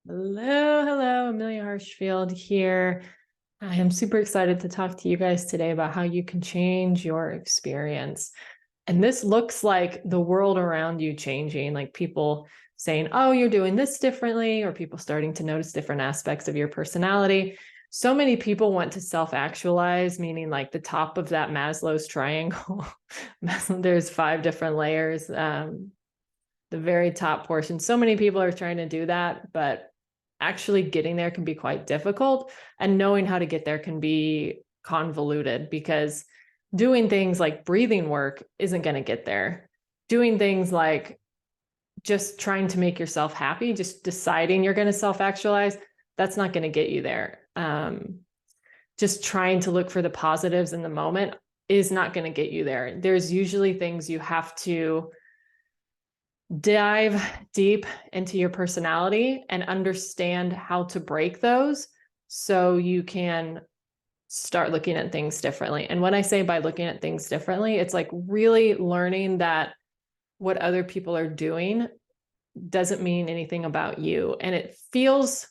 Hello, Amelia Harshfield here. I am super excited to talk to you guys today about how you can change your experience. And this looks like the world around you changing, like people saying, oh, you're doing this differently, or people starting to notice different aspects of your personality. So many people want to self-actualize, meaning like the top of that Maslow's triangle. There's 5 different layers. The very top portion. So many people are trying to do that, but actually getting there can be quite difficult, and knowing how to get there can be convoluted because doing things like breathing work isn't going to get there. Doing things like just trying to make yourself happy, just deciding you're going to self-actualize, that's not going to get you there. Just trying to look for the positives in the moment is not going to get you there. There's usually things you have to dive deep into your personality and understand how to break those so you can start looking at things differently. And when I say by looking at things differently, it's like really learning that what other people are doing doesn't mean anything about you. And it feels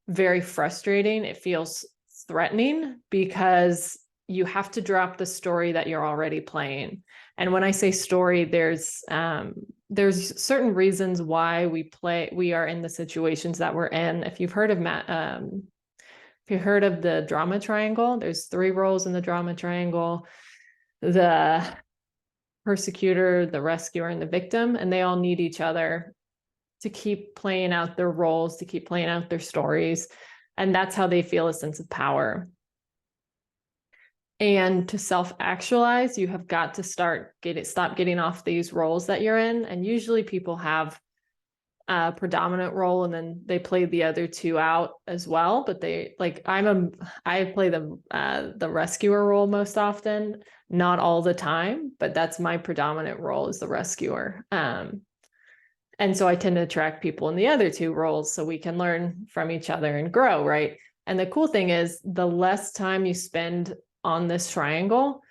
very frustrating. It feels threatening because you have to drop the story that you're already playing. And when I say story, there's certain reasons why we are in the situations that we're in. If you've heard of the drama triangle, there's 3 roles in the drama triangle: the persecutor, the rescuer, and the victim, and they all need each other to keep playing out their roles, to keep playing out their stories. And that's how they feel a sense of power. And to self-actualize, you have got to stop getting off these roles that you're in. And usually people have a predominant role and then they play the other 2 out as well. But I play the rescuer role most often, not all the time, but that's my predominant role, is the rescuer. And so I tend to attract people in the other 2 roles so we can learn from each other and grow, right? And the cool thing is, the less time you spend on this triangle,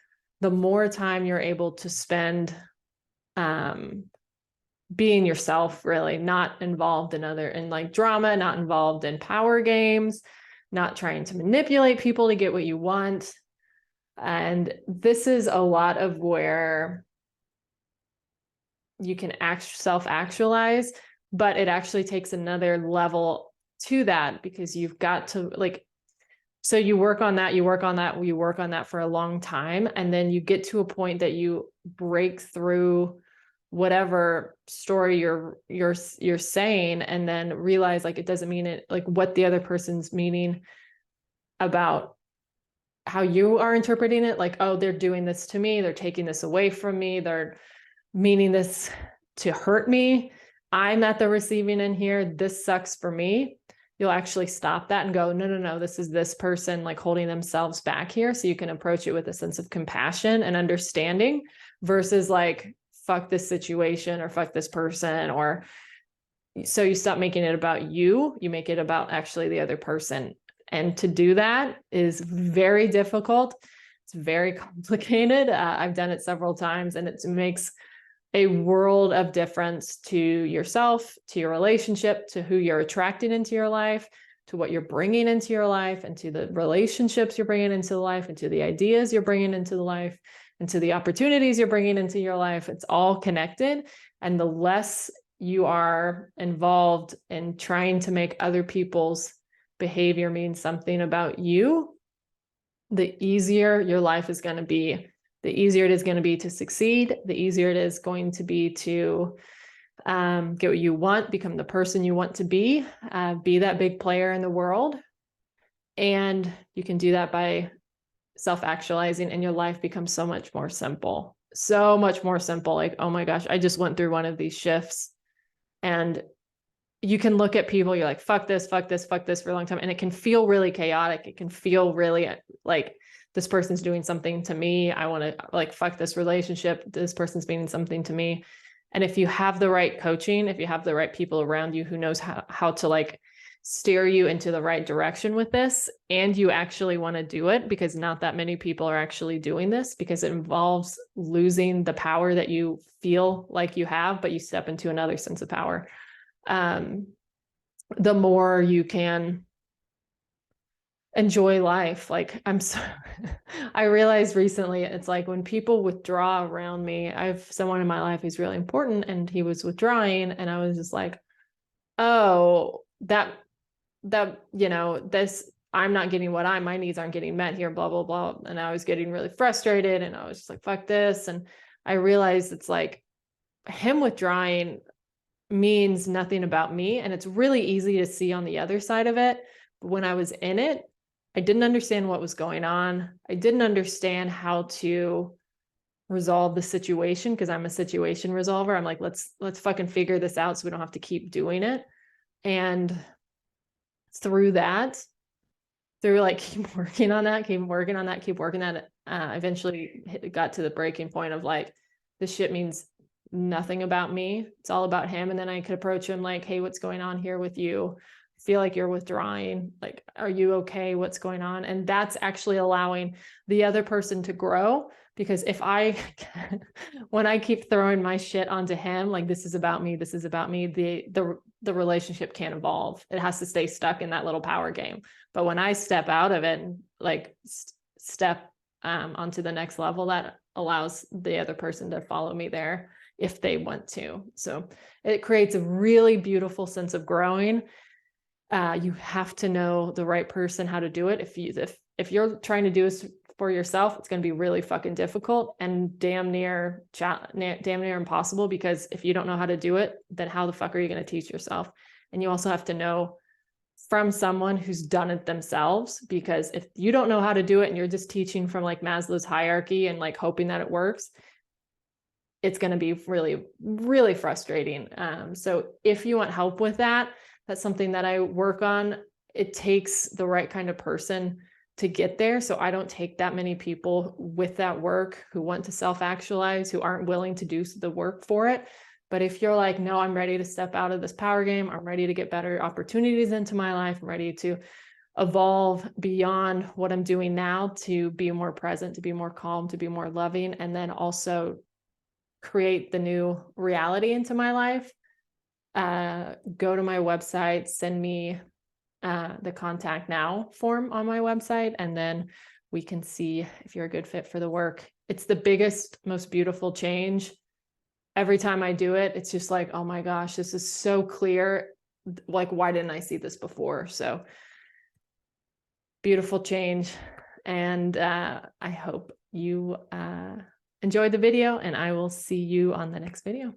the more time you're able to spend being yourself, really, not involved in like drama, not involved in power games, not trying to manipulate people to get what you want. And this is a lot of where you can self-actualize, but it actually takes another level to that, because you've got to so you work on that for a long time, and then you get to a point that you break through whatever story you're saying, and then realize it doesn't mean it, what the other person's meaning about how you are interpreting it. Oh, they're doing this to me, they're taking this away from me, they're meaning this to hurt me, I'm at the receiving end here, this sucks for me. You'll actually stop that and go, no, this is this person holding themselves back here. So you can approach it with a sense of compassion and understanding versus fuck this situation or fuck this person. Or so you stop making it about you make it about actually the other person. And to do that is very difficult. It's very complicated. I've done it several times, and it makes a world of difference to yourself, to your relationship, to who you're attracting into your life, to what you're bringing into your life, and to the relationships you're bringing into the life, and to the ideas you're bringing into the life, and to the opportunities you're bringing into your life. It's all connected. And the less you are involved in trying to make other people's behavior mean something about you, the easier your life is going to be. The easier it is going to be to succeed, the easier it is going to be to get what you want, become the person you want to be that big player in the world. And you can do that by self-actualizing, and your life becomes so much more simple. So much more simple. Oh my gosh, I just went through one of these shifts, and you can look at people, you're like, fuck this for a long time. And it can feel really chaotic. It can feel really this person's doing something to me. I want to fuck this relationship. This person's meaning something to me. And if you have the right coaching, if you have the right people around you who knows how to steer you into the right direction with this, and you actually want to do it, because not that many people are actually doing this, because it involves losing the power that you feel like you have, but you step into another sense of power. the more you can enjoy life. Like I realized recently, it's like when people withdraw around me, I have someone in my life who's really important and he was withdrawing, and I was just like, oh, that, this, I'm not getting what my needs aren't getting met here, blah, blah, blah. And I was getting really frustrated and I was just like, fuck this. And I realized it's like him withdrawing means nothing about me. And it's really easy to see on the other side of it. But when I was in it, I didn't understand what was going on. I didn't understand how to resolve the situation because I'm a situation resolver. I'm like, let's fucking figure this out so we don't have to keep doing it. And through that, through like keep working on that, eventually got to the breaking point of like, this shit means nothing about me. It's all about him. And then I could approach him like, hey, what's going on here with you? I feel like you're withdrawing. Like, are you okay? What's going on? And that's actually allowing the other person to grow. Because if when I keep throwing my shit onto him, like, this is about me, the relationship can't evolve. It has to stay stuck in that little power game. But when I step out of it and like step onto the next level, that allows the other person to follow me there if they want to. So it creates a really beautiful sense of growing. You have to know the right person, how to do it. If you're trying to do this for yourself, it's going to be really fucking difficult and damn near impossible, because if you don't know how to do it, then how the fuck are you going to teach yourself? And you also have to know from someone who's done it themselves, because if you don't know how to do it and you're just teaching from like Maslow's hierarchy and like hoping that it works, it's going to be really, really frustrating. So if you want help with that, that's something that I work on. It takes the right kind of person to get there. So I don't take that many people with that work who want to self-actualize, who aren't willing to do the work for it. But if you're like, no, I'm ready to step out of this power game, I'm ready to get better opportunities into my life, I'm ready to evolve beyond what I'm doing now to be more present, to be more calm, to be more loving, and then also create the new reality into my life, go to my website, send me the contact now form on my website, and then we can see if you're a good fit for the work. It's the biggest, most beautiful change. Every time I do it, it's just like, oh my gosh, this is so clear. Like, why didn't I see this before? So beautiful change. And I hope you enjoyed the video, and I will see you on the next video.